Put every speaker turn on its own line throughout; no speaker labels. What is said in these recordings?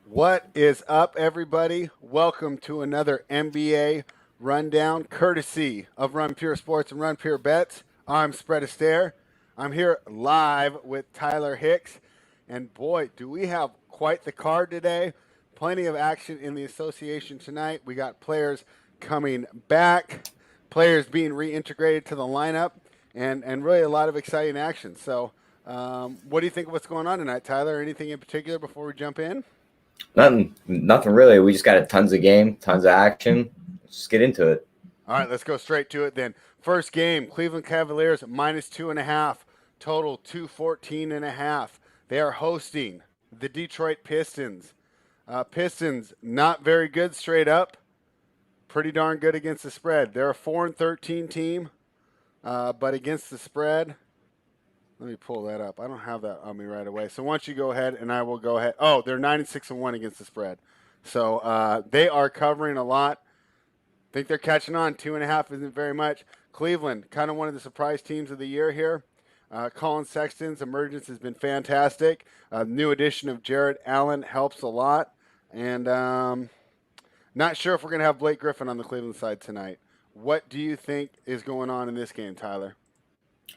What is up, everybody? Welcome to another NBA rundown, courtesy of Run Pure Sports and Run Pure Bets. I'm Spread Astaire. I'm here live with Tyler Hicks, and boy, do we have quite the card today. Plenty of action in the association tonight. We got players coming back, players being reintegrated to the lineup, and really a lot of exciting action. So, what do you think of what's going on tonight, Tyler? Anything in particular before we jump in?
Nothing really. We just got tons of game, tons of action. Let's just get into it.
All right, let's go straight to it then. First game, Cleveland Cavaliers -2.5, total 214.5. They are hosting the Detroit Pistons. Pistons not very good straight up, pretty darn good against the spread. They're a 4-13 team, but against the spread, let me pull that up. I don't have that on me right away. So why don't you go ahead and I will go ahead. Oh, they're 9-6-1 against the spread. So they are covering a lot. Think they're catching on. 2.5 isn't very much. Cleveland, kind of one of the surprise teams of the year here. Colin Sexton's emergence has been fantastic. New addition of Jared Allen helps a lot. And not sure if we're going to have Blake Griffin on the Cleveland side tonight. What do you think is going on in this game, Tyler?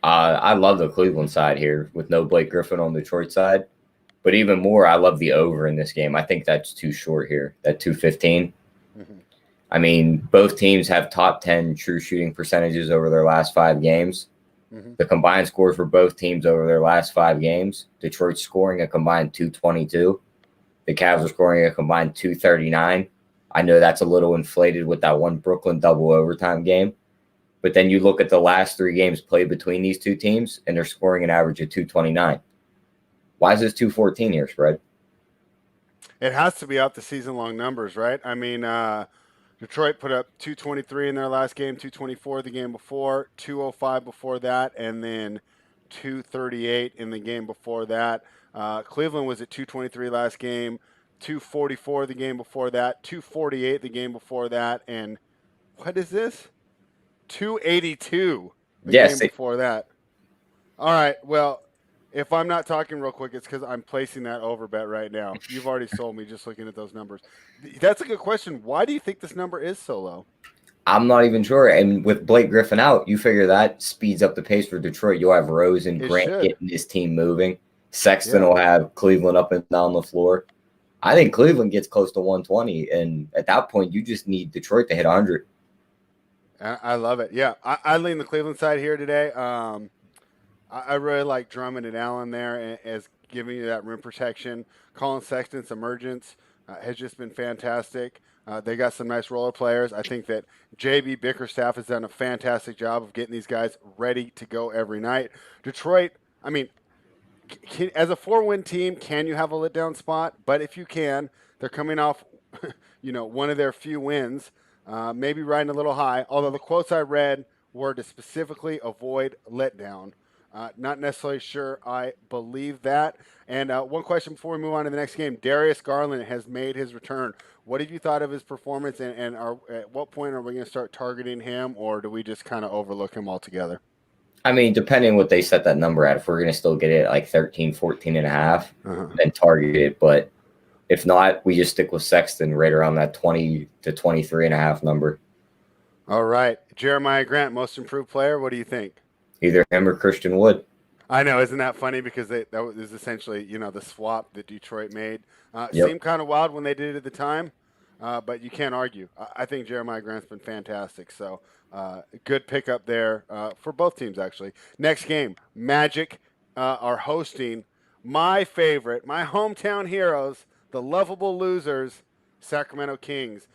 I love the Cleveland side here with no Blake Griffin on the Detroit side. But even more, I love the over in this game. I think that's too short here, that 215.
Mm-hmm.
I mean, both teams have top 10 true shooting percentages over their last 5 games.
Mm-hmm.
The combined score for both teams over their last 5 games, Detroit's scoring a combined 222. The Cavs are scoring a combined 239. I know that's a little inflated with that one Brooklyn double overtime game. But then you look at the last 3 games played between these two teams, and they're scoring an average of 229. Why is this 214 here, Spread?
It has to be out the season-long numbers, right? I mean, Detroit put up 223 in their last game, 224 the game before, 205 before that, and then 238 in the game before that. Cleveland was at 223 last game, 244 the game before that, 248 the game before that, and what is this? 282 the game before that. All right, well, if I'm not talking real quick, it's because I'm placing that over bet right now. You've already sold me just looking at those numbers. That's a good question. Why do you think this number is so low?
I'm not even sure. And with Blake Griffin out, you figure that speeds up the pace for Detroit. You'll have Rose and Grant getting this team moving. Sexton will have Cleveland up and down the floor. I think Cleveland gets close to 120. And at that point, you just need Detroit to hit 100.
I love it. Yeah, I lean the Cleveland side here today. I really like Drummond and Allen there as giving you that rim protection. Colin Sexton's emergence has just been fantastic. They got some nice roller players. I think that JB Bickerstaff has done a fantastic job of getting these guys ready to go every night. Detroit, I mean, as a 4-win team, can you have a letdown spot? But if you can, they're coming off, one of their few wins, maybe riding a little high. Although the quotes I read were to specifically avoid letdown. Not necessarily sure I believe that. And one question before we move on to the next game. Darius Garland has made his return. What have you thought of his performance, and at what point are we going to start targeting him, or do we just kind of overlook him altogether?
I mean, depending what they set that number at, if we're going to still get it at like 13, 14 and a half, then target it. But if not, we just stick with Sexton right around that 20 to 23 and a half number.
All right. Jeremiah Grant, most improved player. What do you think?
Either him or Christian Wood.
I know, isn't that funny? Because that was essentially, the swap that Detroit made.
Yep.
Seemed kind of wild when they did it at the time, but you can't argue. I think Jeremiah Grant's been fantastic. So good pickup there for both teams, actually. Next game, Magic are hosting my favorite, my hometown heroes, the lovable losers, Sacramento Kings.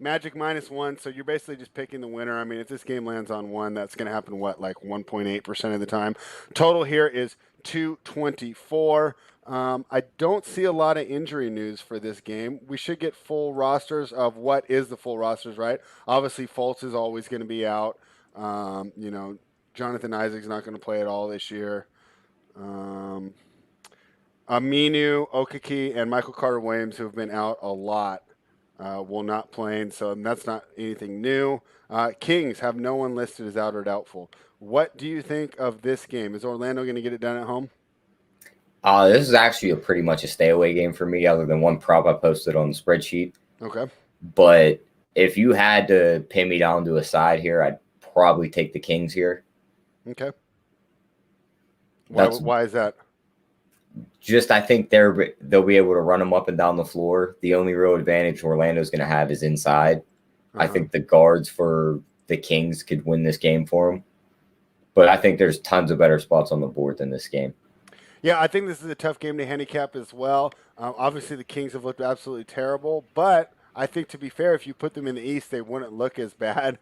Magic -1, so you're basically just picking the winner. I mean, if this game lands on 1, that's going to happen, like 1.8% of the time. Total here is 224. I don't see a lot of injury news for this game. We should get full rosters of what is the full rosters, right? Obviously, Fultz is always going to be out. Jonathan Isaac's not going to play at all this year. Aminu, Okeke, and Michael Carter-Williams, who have been out a lot, will not play, so that's not anything new. Kings have no one listed as out or doubtful. What do you think of this game? Is Orlando going to get it done at home?
This is actually a pretty much a stay away game for me, other than one prop I posted on the spreadsheet.
Okay.
But if you had to pin me down to a side here, I'd probably take the Kings here.
Okay.
That's
Why is that?
just I think they'll be able to run them up and down the floor. The only real advantage Orlando's going to have is inside. I
Uh-huh.
think the guards for the Kings could win this game for them, but I think there's tons of better spots on the board than this game.
Yeah, I think this is a tough game to handicap as well. Obviously, the Kings have looked absolutely terrible, but I think to be fair, if you put them in the East, they wouldn't look as bad,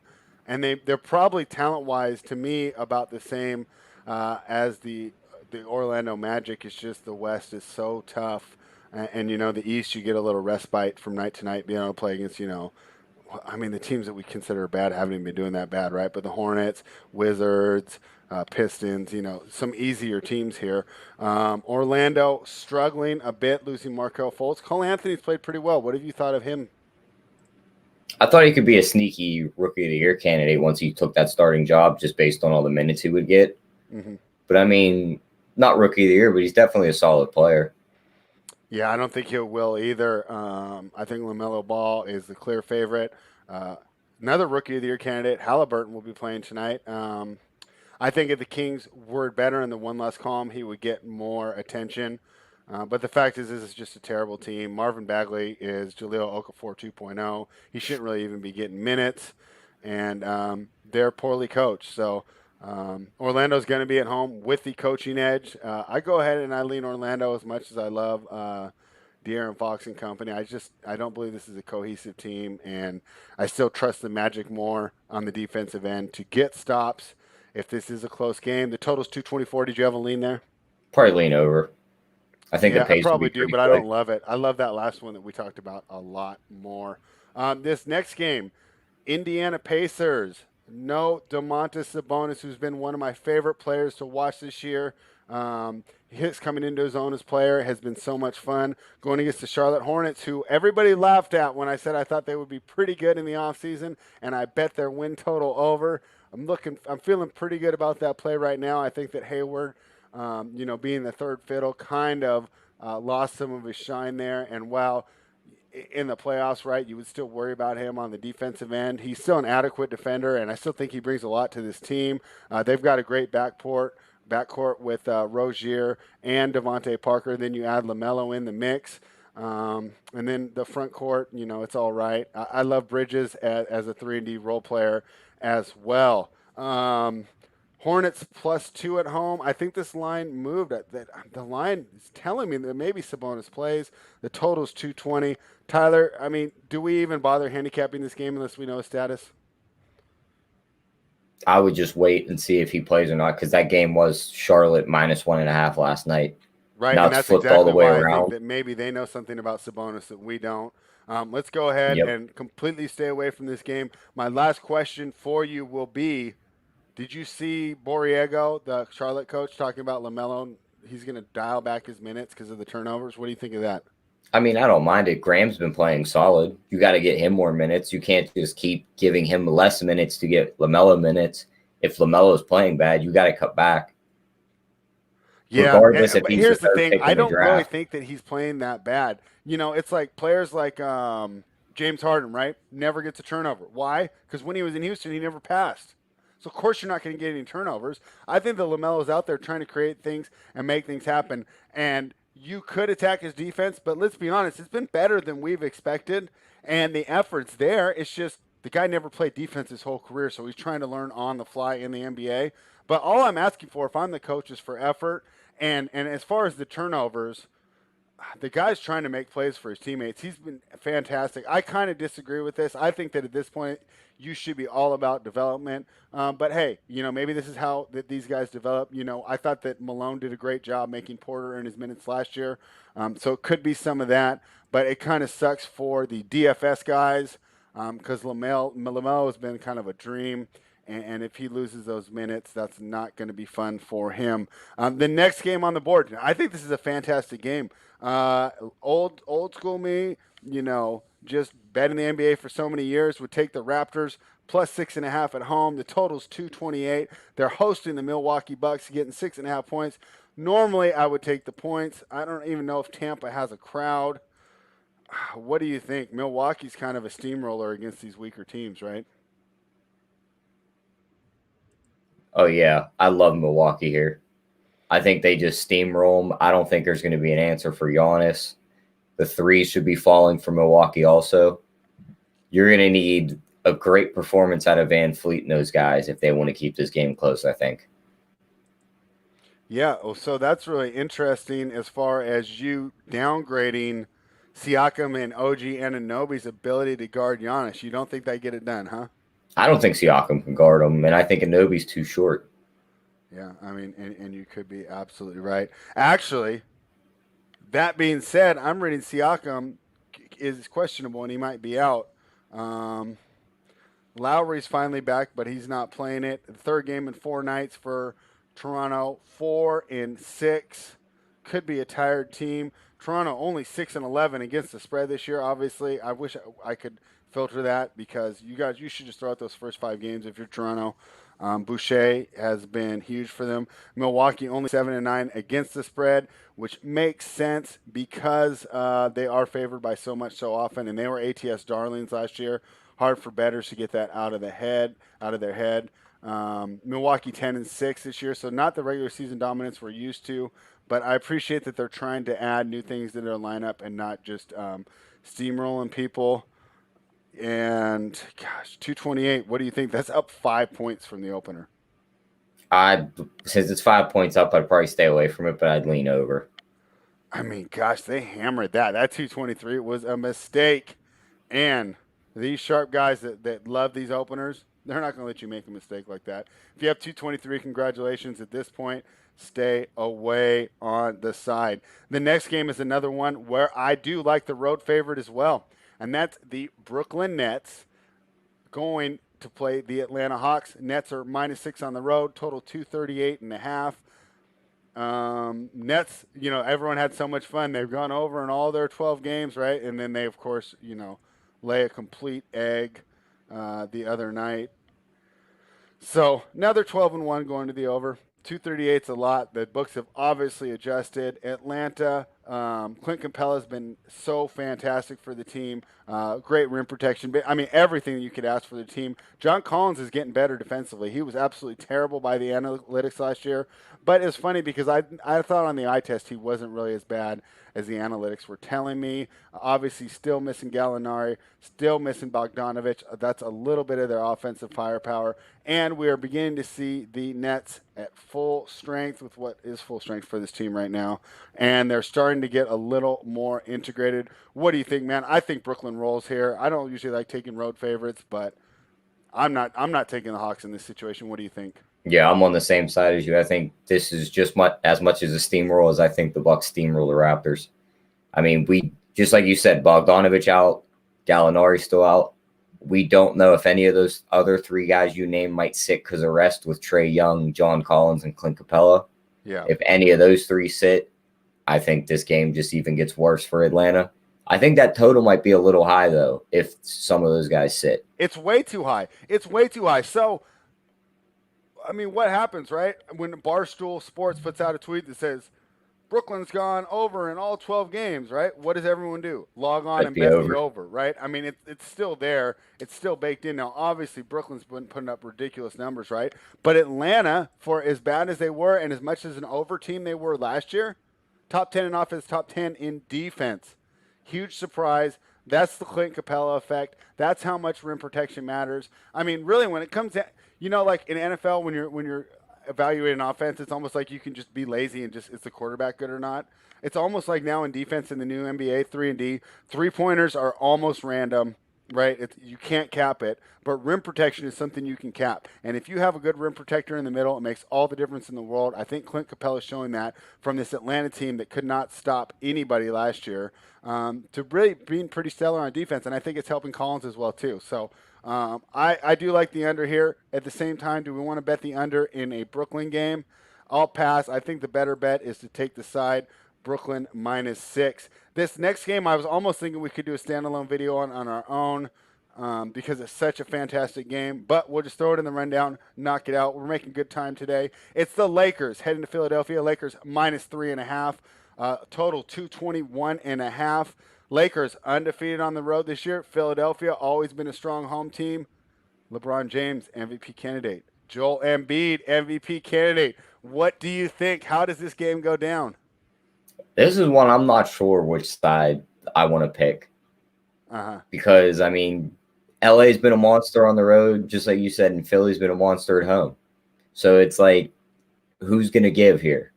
and they're probably talent wise to me about the same as the Orlando Magic. It's just the West is so tough, and you know the East you get a little respite from night to night, being able to play against I mean, the teams that we consider bad haven't even been doing that bad, right? But the Hornets, Wizards, Pistons, some easier teams here. Orlando struggling a bit, losing Markel Fultz. Cole Anthony's played pretty well. What have you thought of him?
I thought he could be a sneaky rookie of the year candidate once he took that starting job, just based on all the minutes he would get.
Mm-hmm.
But I mean, not rookie of the year, but he's definitely a solid player.
Yeah, I don't think he will either. I think LaMelo Ball is the clear favorite. Another rookie of the year candidate, Halliburton, will be playing tonight. I think if the Kings were better in the one less column, he would get more attention. But the fact is, this is just a terrible team. Marvin Bagley is Jahlil Okafor 2.0. He shouldn't really even be getting minutes, and they're poorly coached. So Orlando's going to be at home with the coaching edge. I go ahead and I lean Orlando as much as I love De'Aaron Fox and company. I don't believe this is a cohesive team, and I still trust the Magic more on the defensive end to get stops. If this is a close game, the total's 224. Did you have a lean there?
Probably lean over. I think the
Yeah, I
pace will be
probably do,
pretty
but I don't
quick.
love it. I love that last one that we talked about a lot more. This next game, Indiana Pacers. No Domantas Sabonis, who's been one of my favorite players to watch this year. His coming into his own as player has been so much fun. Going against the Charlotte Hornets, who everybody laughed at when I said I thought they would be pretty good in the offseason, and I bet their win total over. I'm feeling pretty good about that play right now. I think that Hayward, being the third fiddle, kind of lost some of his shine there. And while in the playoffs, right, you would still worry about him on the defensive end. He's still an adequate defender, and I still think he brings a lot to this team. They've got a great backcourt with Rozier and Devontae Parker. Then you add LaMelo in the mix. And then the front court, it's all right. I love Bridges as a 3-and-D role player as well. Hornets +2 at home. I think this line moved. The line is telling me that maybe Sabonis plays. The total's 220. Tyler, I mean, do we even bother handicapping this game unless we know his status?
I would just wait and see if he plays or not, because that game was Charlotte -1.5 last night.
Right,
Now
and
it's
that's
flipped all the
exactly
way
why I think
around.
that maybe they know something about Sabonis that we don't. Let's go ahead
Yep.
and completely stay away from this game. My last question for you will be: did you see Borrego, the Charlotte coach, talking about LaMelo? He's going to dial back his minutes because of the turnovers. What do you think of that?
I mean, I don't mind it. Graham's been playing solid. You got to get him more minutes. You can't just keep giving him less minutes to get LaMelo minutes. If LaMelo's playing bad, you got to cut back,
Yeah,
regardless if
but
he's the
here's the
third
thing.
pick
I
in the
don't really
draft.
think that he's playing that bad. It's like players like James Harden, right? Never gets a turnover. Why? Because when he was in Houston, he never passed. So, of course, you're not going to get any turnovers. I think that LaMelo's out there trying to create things and make things happen. And you could attack his defense, but let's be honest, it's been better than we've expected. And the effort's there. It's just the guy never played defense his whole career, so he's trying to learn on the fly in the NBA. But all I'm asking for, if I'm the coach, is for effort. And as far as the turnovers, the guy's trying to make plays for his teammates. He's been fantastic. I kind of disagree with this. I think that at this point, you should be all about development. But hey, maybe this is how that these guys develop. I thought that Malone did a great job making Porter earn his minutes last year. So it could be some of that. But it kind of sucks for the DFS guys because LaMelo has been kind of a dream. And if he loses those minutes, that's not going to be fun for him. The next game on the board, I think this is a fantastic game. Old school me, just betting the NBA for so many years would take the Raptors +6.5 at home. The total's 228. They're hosting the Milwaukee Bucks, getting 6.5 points. Normally, I would take the points. I don't even know if Tampa has a crowd. What do you think? Milwaukee's kind of a steamroller against these weaker teams, right?
Oh yeah, I love Milwaukee here. I think they just steamroll them. I don't think there's going to be an answer for Giannis. The threes should be falling for Milwaukee also. You're going to need a great performance out of Van Fleet and those guys if they want to keep this game close, I think.
Yeah, well, so that's really interesting as far as you downgrading Siakam and OG Anunoby's ability to guard Giannis. You don't think they get it done, huh?
I don't think Siakam can guard him, and I think Anobi's too short.
Yeah, I mean, and you could be absolutely right. Actually, that being said, I'm reading Siakam is questionable and he might be out. Um, Lowry's finally back, but he's not playing it. The third game in 4 nights for Toronto, 4-6. Could be a tired team. Toronto only 6-11 against the spread this year. Obviously, I wish I could filter that because you should just throw out those first 5 games if you're Toronto. Boucher has been huge for them. Milwaukee only 7-9 against the spread, which makes sense because they are favored by so much so often, and they were ATS darlings last year. Hard for bettors to get that out of their head. Milwaukee 10-6 this year, so not the regular season dominance we're used to. But I appreciate that they're trying to add new things to their lineup and not just steamrolling people. And gosh, 228. What do you think? That's up 5 points from the opener.
I Since it's 5 points up, I'd probably stay away from it, but I'd lean over.
I mean, gosh, they hammered that. That 223 was a mistake. And these sharp guys that love these openers, they're not going to let you make a mistake like that. If you have 223, congratulations. At this point, stay away on the side. The next game is another one where I do like the road favorite as well, and that's the Brooklyn Nets going to play the Atlanta Hawks. Nets are -6 on the road, total 238.5. Nets, everyone had so much fun. They've gone over in all their 12 games, right? And then they, of course, lay a complete egg the other night. So now they're 12-1 going to the over. 238 is a lot. The books have obviously adjusted. Atlanta, Clint Capella has been so fantastic for the team. Great rim protection. I mean, everything you could ask for the team. John Collins is getting better defensively. He was absolutely terrible by the analytics last year. But it's funny because I thought on the eye test he wasn't really as bad as the analytics were telling me. Obviously, still missing Gallinari, still missing Bogdanovich. That's a little bit of their offensive firepower. And we are beginning to see the Nets at full strength with what is full strength for this team right now. And they're starting to get a little more integrated. What do you think, man? I think Brooklyn rolls here. I don't usually like taking road favorites, but I'm not taking the Hawks in this situation. What do you think?
Yeah, I'm on the same side as you. I think this is just as much as a steamroll as I think the Bucks steamroll the Raptors. I mean, we just like you said, Bogdanovich out, Gallinari still out. We don't know if any of those other three guys you named might sit because of rest with Trae Young, John Collins, and Clint Capella.
Yeah.
If any of those three sit, I think this game just even gets worse for Atlanta. I think that total might be a little high, though, if some of those guys sit.
It's way too high. It's way too high. So, I mean, what happens, right? When Barstool Sports puts out a tweet that says, Brooklyn's gone over in all 12 games, right? What does everyone do? Log on
Bet
and
the
bet the
over.
over, right? I mean, it's still there. It's still baked in. Now, obviously, Brooklyn's been putting up ridiculous numbers, right? But Atlanta, for as bad as they were and as much as an over team they were last year, top 10 in offense, top 10 in defense. Huge surprise. That's the Clint Capella effect. That's how much rim protection matters. I mean, really, when it comes to, like in NFL, when you're evaluating offense, it's almost like you can just be lazy and just is the quarterback good or not. It's almost like now in defense in the new NBA 3-and-D, 3-pointers are almost random, right? You can't cap it, but rim protection is something you can cap. And if you have a good rim protector in the middle, it makes all the difference in the world. I think Clint Capella is showing that from this Atlanta team that could not stop anybody last year to really being pretty stellar on defense. And I think it's helping Collins as well, too. So I do like the under here. At the same time, do we want to bet the under in a Brooklyn game? I'll pass. I think the better bet is to take the side Brooklyn -6. This next game, I was almost thinking we could do a standalone video on our own. because it's such a fantastic game. But we'll just throw it in the rundown, knock it out. We're making good time today. It's the Lakers heading to Philadelphia. Lakers -3.5. Total 221.5. Lakers undefeated on the road this year. Philadelphia always been a strong home team. LeBron James MVP candidate. Joel Embiid MVP candidate. What do you think? How does this game go down?
This is one I'm not sure which side I want to pick because I mean, LA's been a monster on the road, just like you said, and Philly's been a monster at home. So it's like, who's going to give here?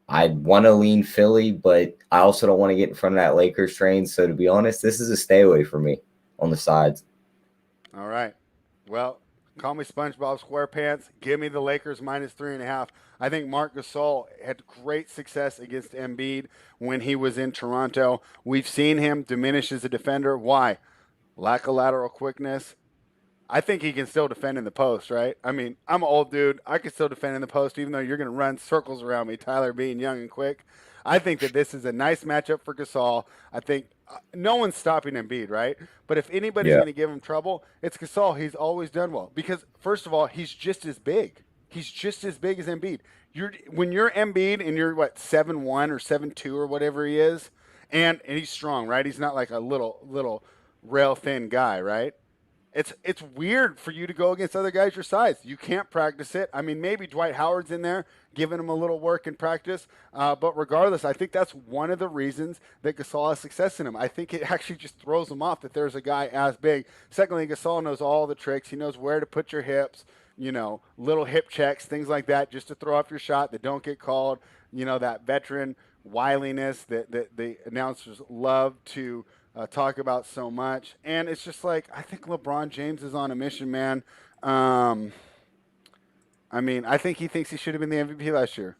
I want to lean Philly, but I also don't want to get in front of that Lakers train. So to be honest, this is a stay away for me on the sides.
All right. Well, call me SpongeBob SquarePants. Give me the Lakers -3.5. I think Marc Gasol had great success against Embiid when he was in Toronto. We've seen him diminish as a defender. Why? Lack of lateral quickness. I think he can still defend in the post, right? I mean, I'm an old dude. I can still defend in the post, even though you're going to run circles around me, Tyler being young and quick. I think that this is a nice matchup for Gasol. I think no one's stopping Embiid, right? But if anybody's
Yeah.
going to give him trouble, it's Gasol. He's always done well because, first of all, he's just as big. He's just as big as Embiid. When you're Embiid and you're 7'1" or 7'2" or whatever he is, and he's strong, right? He's not like a little rail thin guy, right? It's weird for you to go against other guys your size. You can't practice it. I mean, maybe Dwight Howard's in there giving him a little work in practice. But regardless, I think that's one of the reasons that Gasol has success in him. I think it actually just throws him off that there's a guy as big. Secondly, Gasol knows all the tricks. He knows where to put your hips, little hip checks, things like that, just to throw off your shot that don't get called. That veteran wiliness that the announcers love to talk about so much. And it's just like, I think LeBron James is on a mission, man. I mean, I think he thinks he should have been the MVP last year.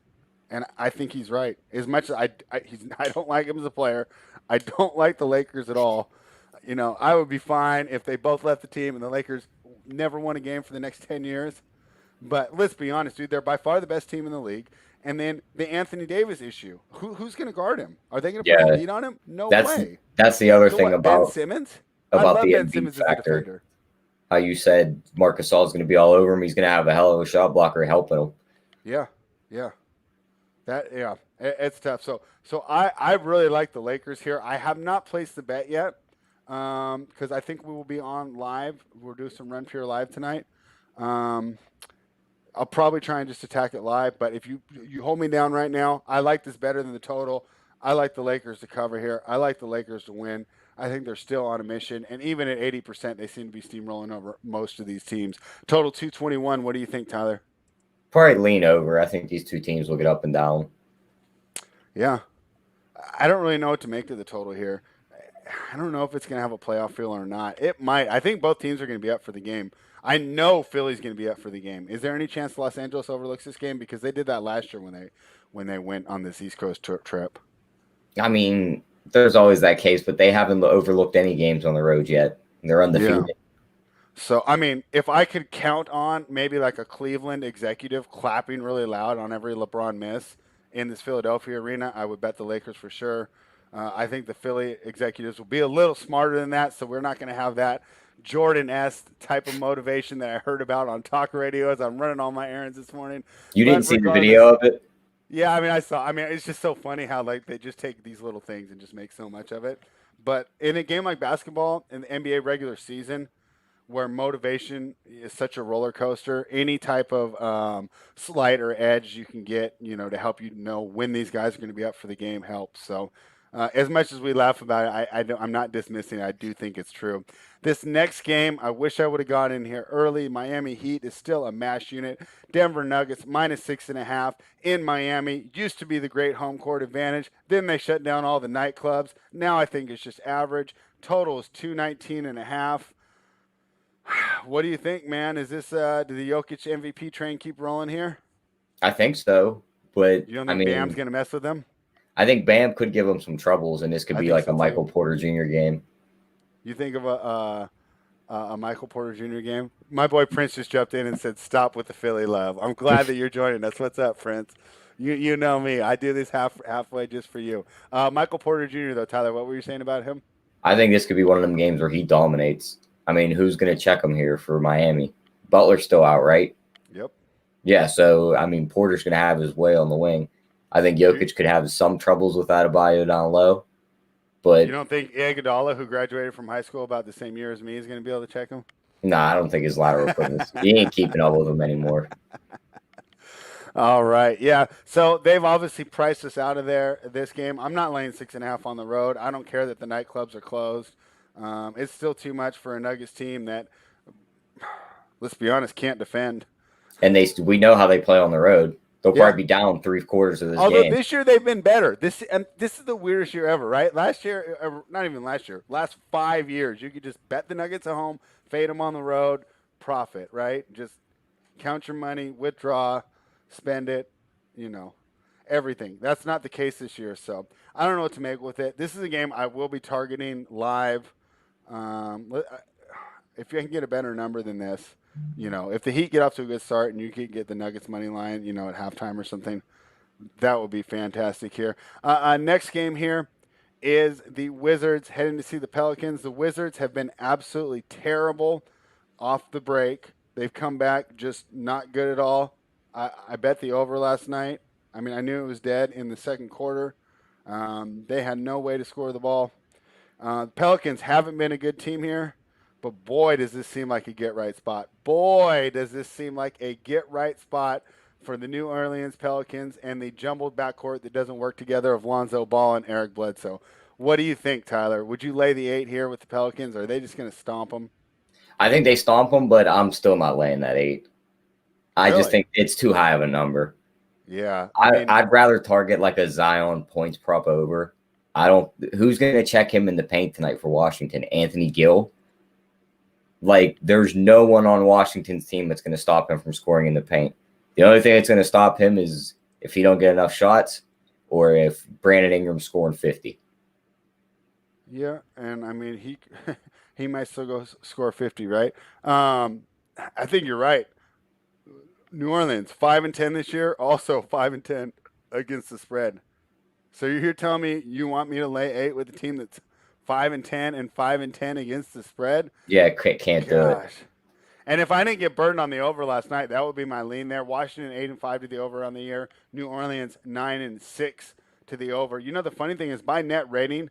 And I think he's right. As much as I don't like him as a player, I don't like the Lakers at all. I would be fine if they both left the team and the Lakers never won a game for the next 10 years. But let's be honest, dude, they're by far the best team in the league. And then the Anthony Davis issue. Who's going to guard him? Are they going to put the heat on him? No way.
That's the other
So
thing
what,
about
Ben Simmons?
about
I love
the
Ben
Embiid
Simmons as a
factor.
defender.
How you said Marc Gasol is going to be all over him. He's going to have a hell of a shot blocker helping him.
Yeah. It's tough. So I really like the Lakers here. I have not placed the bet yet because I think we will be on live. We'll do some Run Pure Live tonight. I'll probably try and just attack it live. But if you hold me down right now, I like this better than the total. I like the Lakers to cover here. I like the Lakers to win. I think they're still on a mission. And even at 80%, they seem to be steamrolling over most of these teams. Total 221. What do you think, Tyler?
Probably lean over. I think these two teams will get up and down.
Yeah. I don't really know what to make of the total here. I don't know if it's going to have a playoff feel or not. It might. I think both teams are going to be up for the game. I know Philly's going to be up for the game. Is there any chance Los Angeles overlooks this game? Because they did that last year when they went on this East Coast trip.
I mean, there's always that case, but they haven't overlooked any games on the road yet. They're undefeated.
Yeah. So, I mean, if I could count on maybe like a Cleveland executive clapping really loud on every LeBron miss in this Philadelphia arena, I would bet the Lakers for sure. I think the Philly executives will be a little smarter than that, so we're not going to have that Jordan-esque type of motivation that I heard about on talk radio as I'm running all my errands this morning.
You didn't see the video of it?
Yeah, I mean, I saw. I mean, it's just so funny how they just take these little things and just make so much of it. But in a game like basketball in the NBA regular season, where motivation is such a roller coaster, any type of slight or edge you can get, to help you know when these guys are going to be up for the game helps. So as much as we laugh about it, I'm not dismissing it. I do think it's true. This next game, I wish I would have got in here early. Miami Heat is still a mash unit. Denver Nuggets -6.5 in Miami. Used to be the great home court advantage. Then they shut down all the nightclubs. Now I think it's just average. Total is 219.5. What do you think, man? Is this did the Jokic MVP train keep rolling here?
I think so, but
You don't think Bam's going to mess with them?
I think Bam could give him some troubles, and this could be like a Michael Porter Jr. game.
You think of a Michael Porter Jr. game? My boy Prince just jumped in and said, "Stop with the Philly love." I'm glad that you're joining us. What's up, Prince? You know me. I do this halfway just for you. Michael Porter Jr. though, Tyler, what were you saying about him?
I think this could be one of them games where he dominates. I mean, who's going to check him here for Miami? Butler's still out, right?
Yep.
Yeah, so I mean, Porter's going to have his way on the wing. I think
You,
Jokic could have some troubles with Adebayo down low,
you
but
don't think Iguodala, who graduated from high school about the same year as me, is going to be able to check him?
nah, I don't think his lateral quickness. He ain't keeping up with him anymore.
All right. Yeah. So they've obviously priced us out of there this game. I'm not laying 6.5 on the road. I don't care that the nightclubs are closed. It's still too much for a Nuggets team that, let's be honest, can't defend.
And we know how they play on the road. They'll
Yeah.
probably be down 3/4 of this
Although
game.
this year they've been better. This is the weirdest year ever, right? Last year, not even last year, last 5 years, you could just bet the Nuggets at home, fade them on the road, profit, right? Just count your money, withdraw, spend it, you know, everything. That's not the case this year, so I don't know what to make with it. This is a game I will be targeting live. If you can get a better number than this, if the Heat get off to a good start and you can get the Nuggets money line, at halftime or something, that would be fantastic here. Next game here is the Wizards heading to see the Pelicans. The Wizards have been absolutely terrible off the break. They've come back just not good at all. I bet the over last night. I mean, I knew it was dead in the second quarter. They had no way to score the ball. The Pelicans haven't been a good team here, but boy, does this seem like a get right spot. Boy, does this seem like a get right spot for the New Orleans Pelicans and the jumbled backcourt that doesn't work together of Lonzo Ball and Eric Bledsoe. What do you think, Tyler? Would you lay the 8 here with the Pelicans, or are they just going to stomp them?
I think they stomp them, but I'm still not laying that 8. I just
Really?
think it's too high of a number.
Yeah. I mean,
I'd rather target like a Zion points prop over. I don't. Who's going to check him in the paint tonight for Washington? Anthony Gill. Like, there's no one on Washington's team that's going to stop him from scoring in the paint. The only thing that's going to stop him is if he don't get enough shots, or if Brandon Ingram's scoring 50.
yeah, and I mean he might still go score 50, right? I think you're right. New Orleans 5-10 this year, also 5-10 against the spread. So you're here telling me you want me to lay 8 with a team that's 5-10 and 5-10 against the spread?
Yeah, can't do it.
Gosh. And if I didn't get burned on the over last night, that would be my lean there. Washington 8-5 to the over on the year. New Orleans 9-6 to the over. The funny thing is by net rating,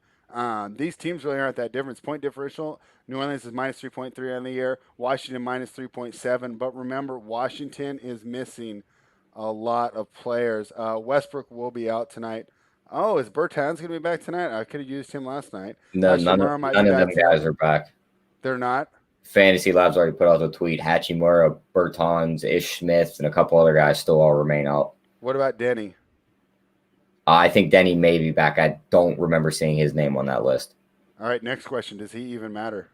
these teams really aren't that different. Point differential. New Orleans is minus 3.3 on the year. Washington minus 3.7. But remember, Washington is missing a lot of players. Westbrook will be out tonight. Oh, is Bertans going to be back tonight? I could have used him last night.
No,
Hachimura might
none
be
of
back
them
too.
guys are back.
They're not.
Fantasy Labs already put out the tweet. Hachimura, Bertans, Ish Smith, and a couple other guys still all remain out.
What about Denny?
I think Denny may be back. I don't remember seeing his name on that list.
All right, next question. Does he even matter?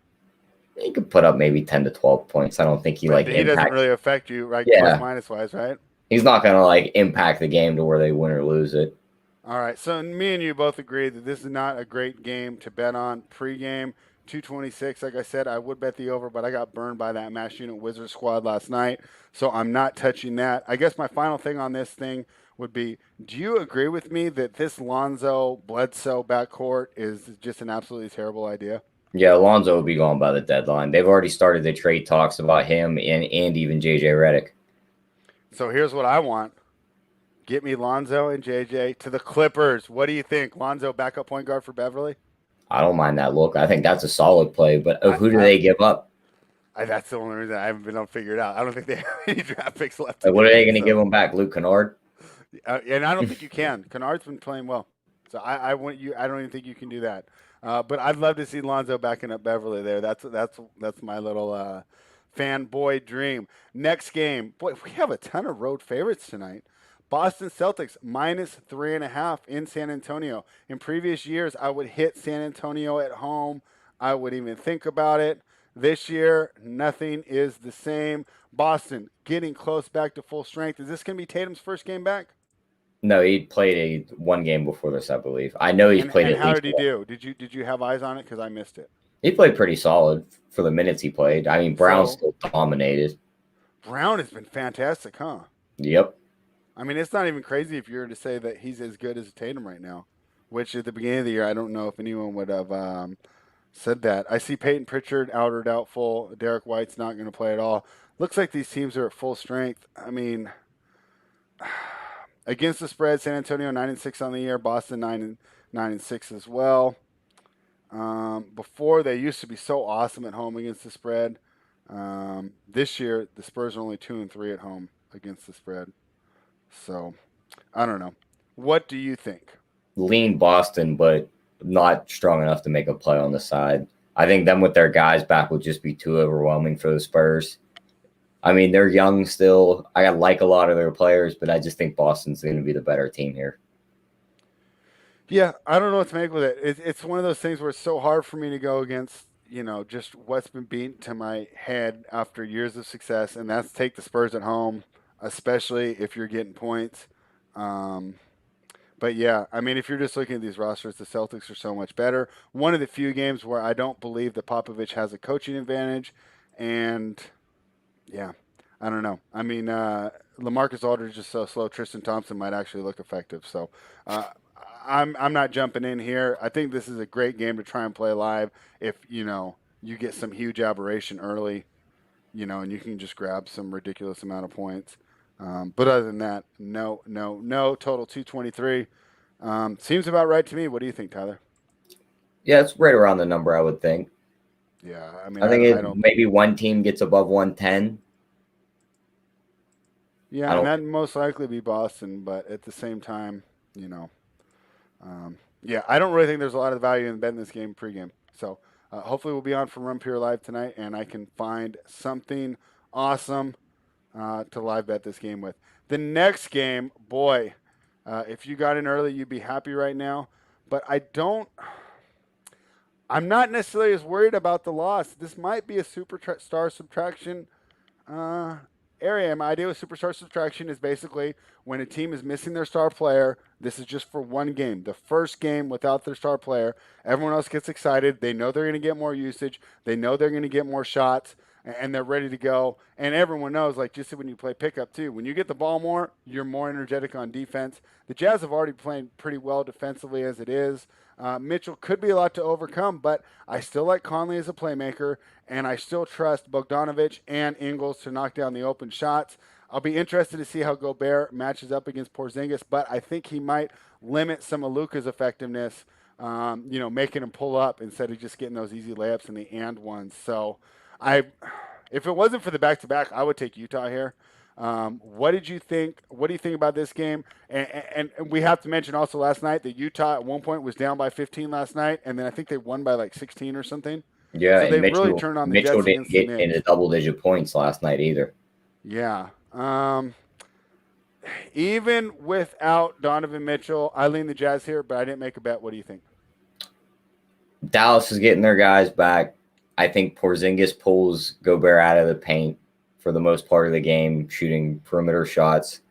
He could put up maybe 10 to 12 points. I don't think he
But he doesn't
impact.
really affect you, right?
Yeah.
Plus minus wise, right?
He's not going to impact the game to where they win or lose it.
All right. So me and you both agree that this is not a great game to bet on pregame. 226. Like I said, I would bet the over, but I got burned by that mass unit wizard squad last night, so I'm not touching that. I guess my final thing on this thing would be: do you agree with me that this Lonzo Bledsoe backcourt is just an absolutely terrible idea?
Yeah, Alonzo will be gone by the deadline. They've already started the trade talks about him and even JJ Redick.
So here's what I want: get me Lonzo and JJ to the Clippers. What do you think? Lonzo backup point guard for Beverly?
I don't mind that look. I think that's a solid play. But
I,
who do
I,
they give up?
that's the only reason I haven't been able to figure it out. I don't think they have any draft picks left.
What are they going to give him back? Luke Kennard?
And I don't think you can. Kennard's been playing well, so I want you. I don't even think you can do that. But I'd love to see Lonzo backing up Beverly there. That's my little fanboy dream. Next game, boy, we have a ton of road favorites tonight. Boston Celtics minus 3.5 in San Antonio. In previous years, I would hit San Antonio at home. I would even think about it. This year, nothing is the same. Boston getting close back to full strength. Is this going to be Tatum's first game back?
No, he played one game before this, I believe. I know he's played
and
at
how
least
did he do? Did you have eyes on it? Because I missed it.
He played pretty solid for the minutes he played. I mean, Brown still dominated.
Brown has been fantastic, huh?
Yep.
I mean, it's not even crazy if you were to say that he's as good as Tatum right now, which at the beginning of the year, I don't know if anyone would have said that. I see Peyton Pritchard out or doubtful. Derek White's not going to play at all. Looks like these teams are at full strength. I mean, against the spread, San Antonio 9-6 on the year, Boston 9-6 as well. Before they used to be so awesome at home against the spread. This year the Spurs are only 2-3 at home against the spread. So I don't know. What do you think?
Lean Boston, but not strong enough to make a play on the side. I think them with their guys back would just be too overwhelming for the Spurs. I mean, they're young still. I like a lot of their players, but I just think Boston's going to be the better team here.
Yeah, I don't know what to make with it. It's one of those things where it's so hard for me to go against, just what's been beaten to my head after years of success, and that's take the Spurs at home, especially if you're getting points. Um, but yeah, I mean, if you're just looking at these rosters, the Celtics are so much better. One of the few games where I don't believe that Popovich has a coaching advantage, and yeah, I don't know. I mean, LaMarcus Aldridge is so slow. Tristan Thompson might actually look effective. So uh, I'm not jumping in here. I think this is a great game to try and play live. If you get some huge aberration early, and you can just grab some ridiculous amount of points. But other than that, no, no, no. Total 223 seems about right to me. What do you think, Tyler?
Yeah, it's right around the number I would think.
Yeah, I mean,
I think
I
it
don't.
maybe one team gets above 110. I
Yeah, and
don't.
that'd most likely be Boston. But at the same time, you know, yeah, I don't really think there's a lot of value in betting this game pregame. So hopefully we'll be on for Run Pure Live tonight, and I can find something awesome to live bet this game with. The next game, boy, if you got in early, you'd be happy right now. But I don't. I'm not necessarily as worried about the loss. This might be a superstar subtraction uh, area. My idea with superstar subtraction is basically when a team is missing their star player. This is just for one game. The first game without their star player, everyone else gets excited. They know they're going to get more usage. They know they're going to get more shots, and they're ready to go. And everyone knows, like just when you play pickup too, when you get the ball more, you're more energetic on defense. The Jazz have already played pretty well defensively as it is. Mitchell could be a lot to overcome, but I still like Conley as a playmaker, and I still trust Bogdanovich and Ingles to knock down the open shots. I'll be interested to see how Gobert matches up against Porzingis, but I think he might limit some of Luka's effectiveness, making him pull up instead of just getting those easy layups and the and ones. So I, if it wasn't for the back-to-back, I would take Utah here. What did you think? What do you think about this game? And we have to mention also last night that Utah at one point was down by 15 last night, and then I think they won by like 16 or something.
Yeah,
So
and
they really
Mitchell
turned on the
Mitchell
Jets
didn't
against the
get into
Knicks.
double-digit points last night either.
Yeah. Even without Donovan Mitchell, I lean the Jazz here, but I didn't make a bet. What do you think?
Dallas is getting their guys back. I think Porzingis pulls Gobert out of the paint for the most part of the game, shooting perimeter shots.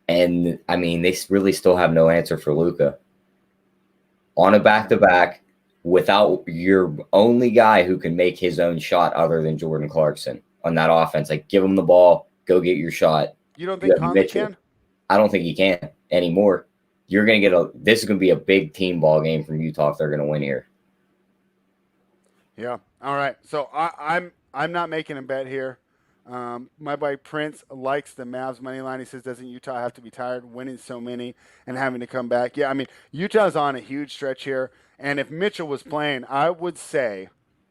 And I mean, they really still have no answer for Luka on a back-to-back without your only guy who can make his own shot other than Jordan Clarkson on that offense. Like, give him the ball, go get your shot.
You don't
You
think
have
Conley
Mitchell.
can?
I don't think he can anymore. You're going to get this is going to be a big team ball game from Utah if they're going to win here.
Yeah. All right. So I'm not making a bet here. My buddy Prince likes the Mavs money line. He says, doesn't Utah have to be tired winning so many and having to come back? Yeah, I mean, Utah's on a huge stretch here. And if Mitchell was playing, I would say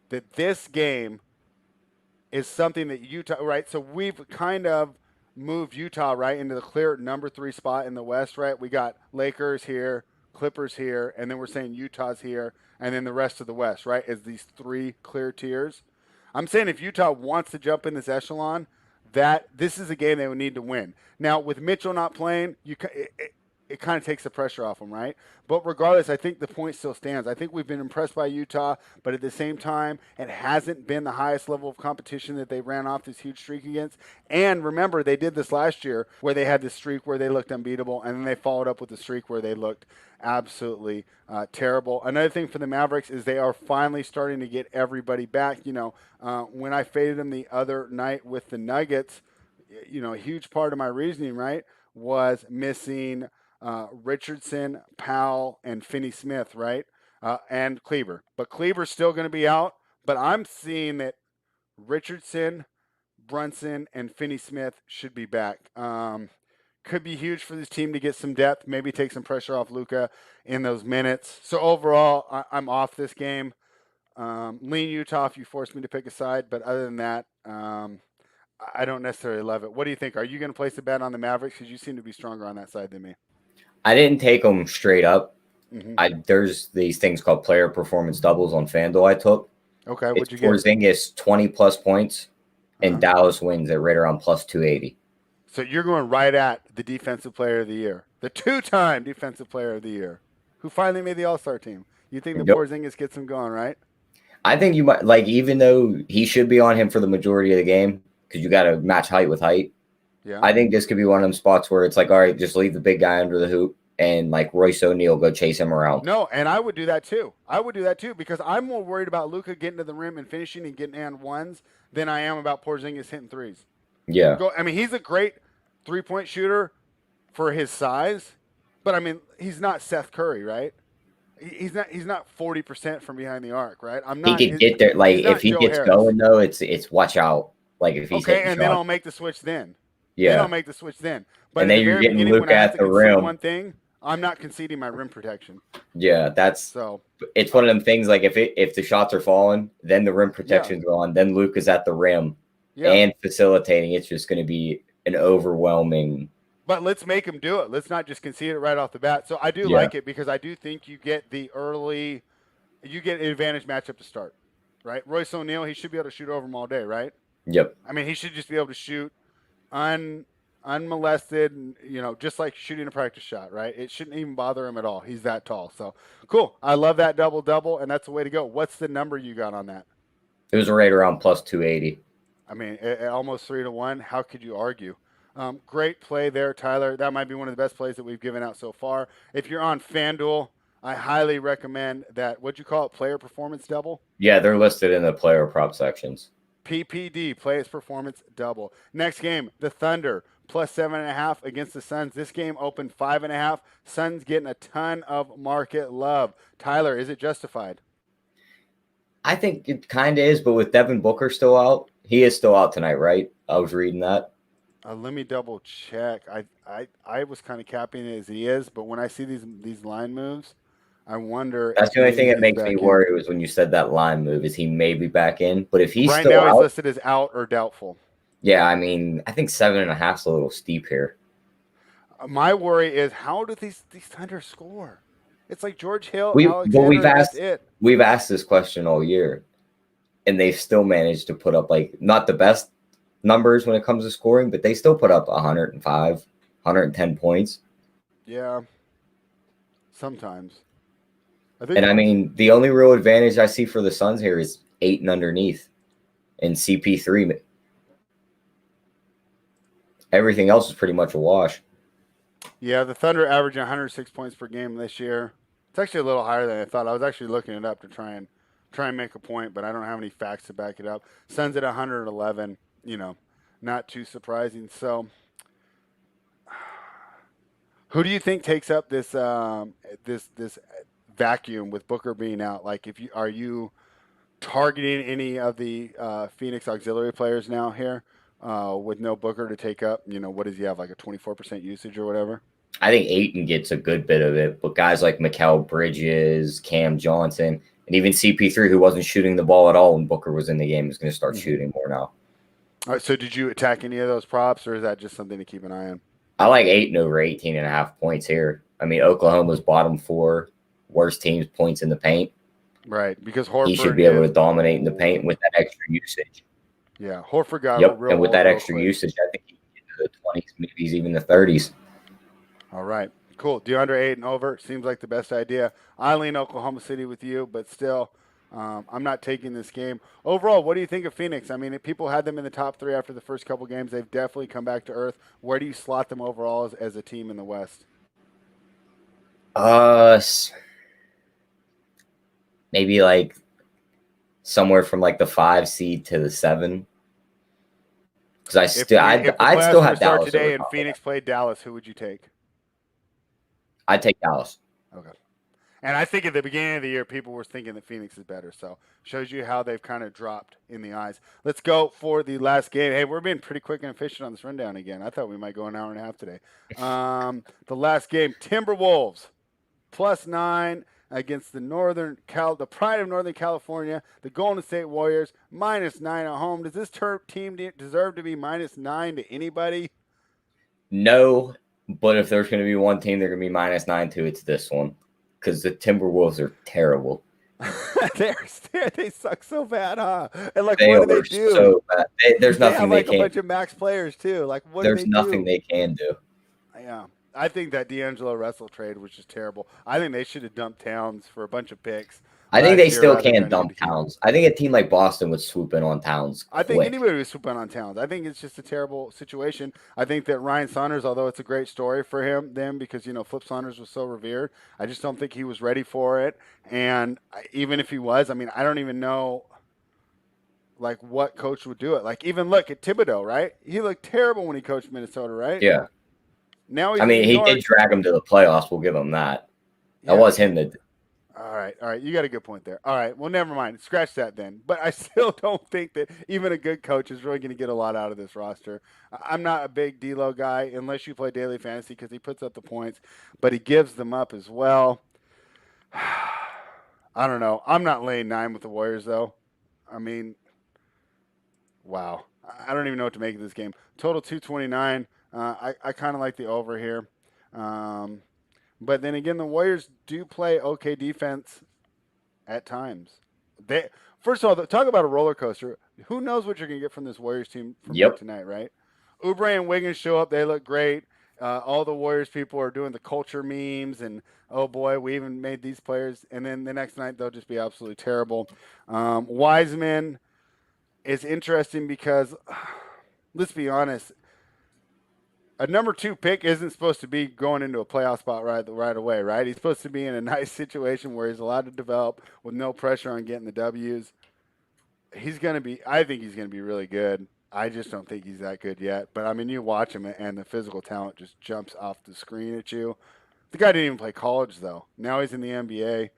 that this game is something that Utah, right? So we've kind of moved Utah right into the clear number 3 spot in the West, right? We got Lakers here, Clippers here, and then we're saying Utah's here, and then the rest of the West, right? Is these 3 clear tiers. I'm saying if Utah wants to jump in this echelon, that this is a game they would need to win. Now with Mitchell not playing, it kind of takes the pressure off them, right? But regardless, I think the point still stands. I think we've been impressed by Utah, but at the same time, it hasn't been the highest level of competition that they ran off this huge streak against. And remember, they did this last year where they had this streak where they looked unbeatable, and then they followed up with a streak where they looked absolutely terrible. Another thing for the Mavericks is they are finally starting to get everybody back. When I faded them the other night with the Nuggets, a huge part of my reasoning, right, was missing Richardson, Powell, and Finney Smith, right? and Kleber. But Kleber's still going to be out. But I'm seeing that Richardson, Brunson, and Finney-Smith should be back. Could be huge for this team to get some depth, maybe take some pressure off Luka in those minutes. So overall, I'm off this game. Lean Utah if you force me to pick a side, but other than that, I don't necessarily love it. What do you think? Are you going to place a bet on the Mavericks? Because you seem to be stronger on that side than me.
I didn't take them straight up.
Mm-hmm.
There's these things called player performance doubles on FanDuel I took.
Okay,
It's
what'd you get?
Porzingis 20 plus points, and Dallas wins at right around plus 280.
So you're going right at the defensive player of the year, the two-time defensive player of the year, who finally made the All-Star team. You think the
Yep.
Porzingis gets him going, right?
I think you might even though he should be on him for the majority of the game because you got to match height with height.
Yeah.
I think this could be one of them spots where it's like, all right, just leave the big guy under the hoop and like Royce O'Neal go chase him around.
No, and I would do that too. I would do that too because I'm more worried about Luka getting to the rim and finishing and getting and ones than I am about Porzingis hitting threes.
Yeah.
I mean, he's a great three-point shooter for his size, but I mean, he's not Seth Curry, right? He's not 40% from behind the arc, right? I'm not.
He could get there. Like if he
Joe
gets
Harris.
going though, it's watch out. Like if he's
okay,
hitting
and then
shots.
I'll make the switch then.
Yeah.
Then I'll make the switch then. But
And
in
then
the
you're
very
getting
beginning, when
Luka
I have
at
to
the
concede
rim.
one thing, I'm not conceding my rim protection.
Yeah,
So
it's one of them things. Like if the shots are falling, then the rim protection's gone. Then Luka's at the rim and facilitating. It's just going to be an overwhelming.
But let's make him do it. Let's not just concede it right off the bat. So I do like it because I do think you get an advantage matchup to start, right? Royce O'Neal, he should be able to shoot over him all day, right?
Yep.
I mean, he should just be able to shoot unmolested, just like shooting a practice shot, right? It shouldn't even bother him at all. He's that tall. So cool. I love that double-double, and that's the way to go. What's the number you got on that?
It was right around plus 280.
I mean, almost 3-1. How could you argue? Great play there, Tyler. That might be one of the best plays that we've given out so far. If you're on FanDuel, I highly recommend that. What'd you call it? Player performance double?
Yeah, they're listed in the player prop sections.
PPD, players performance double. Next game, the Thunder plus 7.5 against the Suns. This game opened 5.5. Suns getting a ton of market love. Tyler, is it justified?
I think it kind of is, but with Devin Booker still out, he is still out tonight, right? I was reading that.
Let me double check. I was kind of capping it as he is, but when I see these line moves, I wonder.
That's the only thing that makes me worry was when you said that line move. Is he maybe back in? But if he's
right
still
now,
out,
he's listed as out or doubtful.
Yeah, I mean, I think 7.5 is a little steep here.
My worry is how do these Thunder score? It's like George Hill,
Alexander. We've asked this question all year, and they've still managed to put up like not the best numbers when it comes to scoring, but they still put up 105, 110 points.
Yeah, sometimes.
I mean, the only real advantage I see for the Suns here is 8 and underneath, and CP3. Everything else is pretty much a wash.
Yeah, the Thunder averaging 106 points per game this year. It's actually a little higher than I thought. I was actually looking it up to try and make a point, but I don't have any facts to back it up. Suns at 111. Not too surprising. So, who do you think takes up this this vacuum with Booker being out? Like, are you targeting any of the Phoenix auxiliary players now here with no Booker to take up? What does he have, like a 24% usage or whatever?
I think Ayton gets a good bit of it, but guys like Mikal Bridges, Cam Johnson, and even CP3, who wasn't shooting the ball at all when Booker was in the game, is going to start shooting more now.
All right, so did you attack any of those props, or is that just something to keep an eye on?
I like Ayton over 18.5 points here. I mean, Oklahoma's bottom 4 worst teams points in the paint.
Right, because Horford,
he should be able to dominate in the paint with that extra usage.
Yeah, Horford got real.
And with that extra usage, I think he can get to the 20s, maybe even the 30s.
All right, cool. DeAndre Ayton over seems like the best idea. I lean Oklahoma City with you, but still, I'm not taking this game. Overall, what do you think of Phoenix? I mean, people had them in the top 3 after the first couple games. They've definitely come back to earth. Where do you slot them overall as a team in the West?
Maybe like somewhere from like the 5 seed to the 7. Because I'd still have Dallas
today. And Phoenix played Dallas. Who would you take?
I'd take Dallas.
Okay. And I think at the beginning of the year, people were thinking that Phoenix is better. So shows you how they've kind of dropped in the eyes. Let's go for the last game. Hey, we're being pretty quick and efficient on this rundown again. I thought we might go an hour and a half today. The last game, Timberwolves +9 against the pride of Northern California, the Golden State Warriors -9 at home. Does this team deserve to be -9 to anybody?
No, but if there's going to be one team they're going to be -9 to, it's this one because the Timberwolves are terrible.
They suck so bad, huh? And like,
They
what do
are
they do?
so bad. There's
They
nothing
have
they
like a
can.
bunch of max players too. Like, what do
There's
they
nothing
do?
they can do.
Yeah, I think that D'Angelo Russell trade was just terrible. I think they should have dumped Towns for a bunch of picks
I think
last
they
year
still
rather than
can
trying to get
dump
the Heat.
Towns. I think a team like Boston would swoop in on Towns
I think
quick.
anybody was swooping on Towns. I think it's just a terrible situation. I think that Ryan Saunders, although it's a great story for them because Flip Saunders was so revered, I just don't think he was ready for it. And even if he was, I mean, I don't even know like what coach would do it. Like even look at Thibodeau, right? He looked terrible when he coached Minnesota, right?
Yeah.
Now he's
I
in
mean,
New
he did
York.
drag them to the playoffs. We'll give him that. That
Yeah.
was him that.
All right. You got a good point there. All right. Well, never mind. Scratch that then. But I still don't think that even a good coach is really going to get a lot out of this roster. I'm not a big D'Lo guy unless you play daily fantasy because he puts up the points, but he gives them up as well. I don't know. I'm not laying 9 with the Warriors though. I mean, wow. I don't even know what to make of this game. Total 229. I kind of like the over here. Um, but then again, the Warriors do play okay defense at times. They First of all, talk about a roller coaster. Who knows what you're gonna get from this Warriors team from night
Yep.
to night, right? Oubre and Wiggins show up. They look great. All the Warriors people are doing the culture memes, and oh boy, we even made these players. And then the next night they'll just be absolutely terrible. Wiseman is interesting because let's be honest, a number 2 pick isn't supposed to be going into a playoff spot right away, right? He's supposed to be in a nice situation where he's allowed to develop with no pressure on getting the W's. I think he's gonna be really good. I just don't think he's that good yet. But I mean, you watch him and the physical talent just jumps off the screen at you. The guy didn't even play college though. Now he's in the NBA.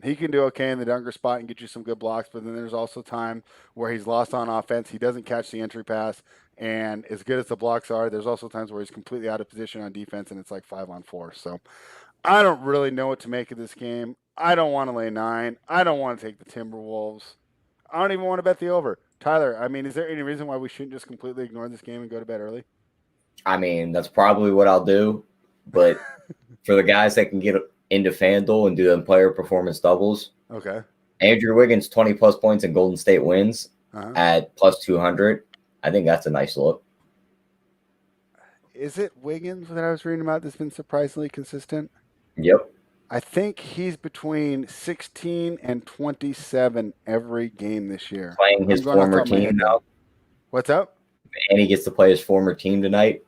He can do okay in the dunker spot and get you some good blocks, but then there's also time where he's lost on offense. He doesn't catch the entry pass, and as good as the blocks are, there's also times where he's completely out of position on defense, and it's like 5-on-4. So I don't really know what to make of this game. I don't want to lay 9. I don't want to take the Timberwolves. I don't even want to bet the over. Tyler, I mean, is there any reason why we shouldn't just completely ignore this game and go to bed early?
I mean, that's probably what I'll do. But for the guys that can get into FanDuel and do them player performance doubles,
Okay.
Andrew Wiggins 20+ points and Golden State wins at +200. I think that's a nice look.
Is it Wiggins that I was reading about that's been surprisingly consistent?
Yep.
I think he's between 16 and 27 every game this year.
Playing his former team now.
What's up?
And he gets to play his former team tonight.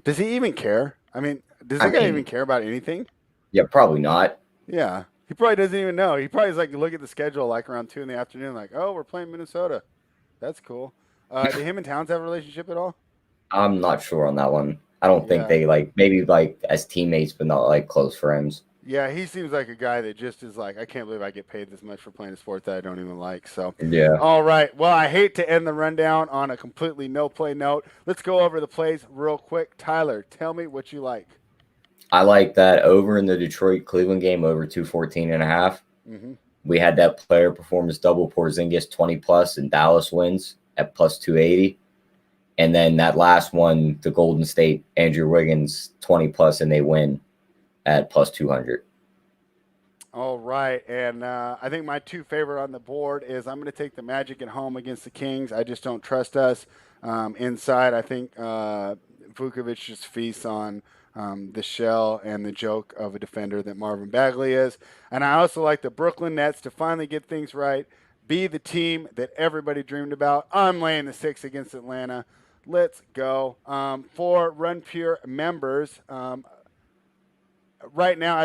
Does he even care? I mean, does the guy even care about anything?
Yeah, probably not.
Yeah. He probably doesn't even know. He probably is like, look at the schedule like around 2 in the afternoon, like, oh, we're playing Minnesota. That's cool. Do him and Towns have a relationship at all?
I'm not sure on that one. I don't think they maybe as teammates, but not like close friends.
Yeah, he seems like a guy that just is like, I can't believe I get paid this much for playing a sport that I don't even like. So,
yeah.
All right. Well, I hate to end the rundown on a completely no play note. Let's go over the plays real quick. Tyler, tell me what you like.
I like that over in the Detroit Cleveland game, over 214.5. We had that player performance double Porzingis 20+, and Dallas wins at +280. And then that last one, the Golden State, Andrew Wiggins 20+, and they win at +200.
All right. And I think my 2 favorite on the board is I'm going to take the Magic at home against the Kings. I just don't trust us. Inside, I think Vukovic just feasts on the shell and the joke of a defender that Marvin Bagley is. And I also like the Brooklyn Nets to finally get things right, be the team that everybody dreamed about. I'm laying the 6 against Atlanta. Let's go. For Run Pure members, as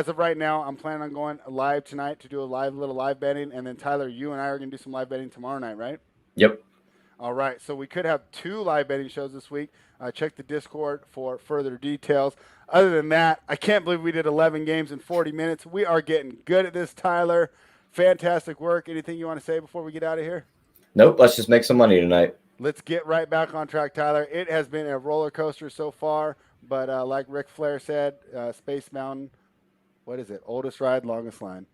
of right now, I'm planning on going live tonight to do a little live betting. And then, Tyler, you and I are going to do some live betting tomorrow night, right?
Yep.
All right, so we could have 2 live betting shows this week. Check the Discord for further details. Other than that, I can't believe we did 11 games in 40 minutes. We are getting good at this, Tyler. Fantastic work. Anything you want to say before we get out of here?
Nope. Let's just make some money tonight.
Let's get right back on track, Tyler. It has been a roller coaster so far, but like Ric Flair said, Space Mountain, what is it? Oldest ride, longest line.